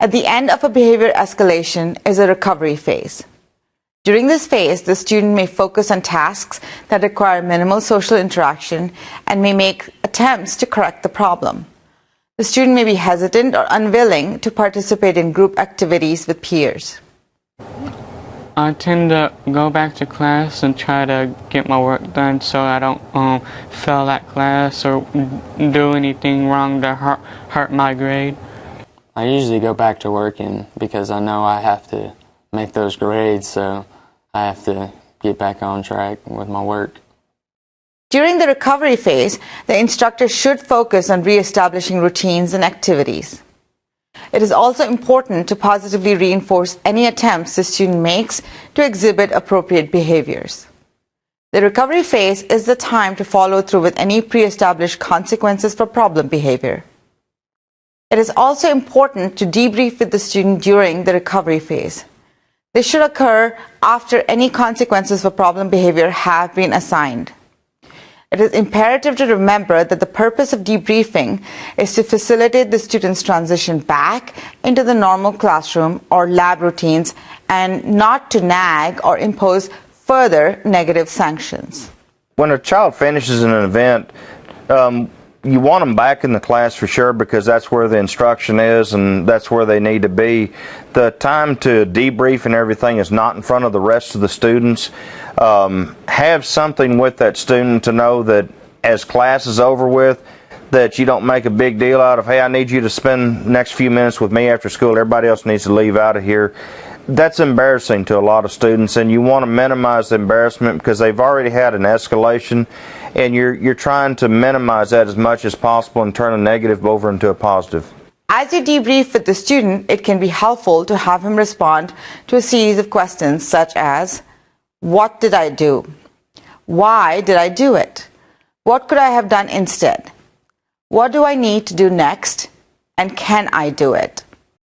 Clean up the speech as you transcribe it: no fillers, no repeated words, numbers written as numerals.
At the end of a behavior escalation is a recovery phase. During this phase, the student may focus on tasks that require minimal social interaction and may make attempts to correct the problem. The student may be hesitant or unwilling to participate in group activities with peers. I tend to go back to class and try to get my work done so I don't fail that class or do anything wrong to hurt my grade. I usually go back to working because I know I have to make those grades, so I have to get back on track with my work. During the recovery phase, the instructor should focus on re-establishing routines and activities. It is also important to positively reinforce any attempts the student makes to exhibit appropriate behaviors. The recovery phase is the time to follow through with any pre-established consequences for problem behavior. It is also important to debrief with the student during the recovery phase. This should occur after any consequences for problem behavior have been assigned. It is imperative to remember that the purpose of debriefing is to facilitate the student's transition back into the normal classroom or lab routines and not to nag or impose further negative sanctions. When a child finishes an event, you want them back in the class for sure because that's where the instruction is and that's where they need to be. The time to debrief and everything is not in front of the rest of the students. Have something with that student to know that as class is over with, that you don't make a big deal out of, hey, I need you to spend the next few minutes with me after school. Everybody else needs to leave out of here. That's embarrassing to a lot of students, and you want to minimize the embarrassment because they've already had an escalation, and you're trying to minimize that as much as possible and turn a negative over into a positive. As you debrief with the student, it can be helpful to have him respond to a series of questions such as, what did I do? Why did I do it? What could I have done instead? What do I need to do next? And can I do it?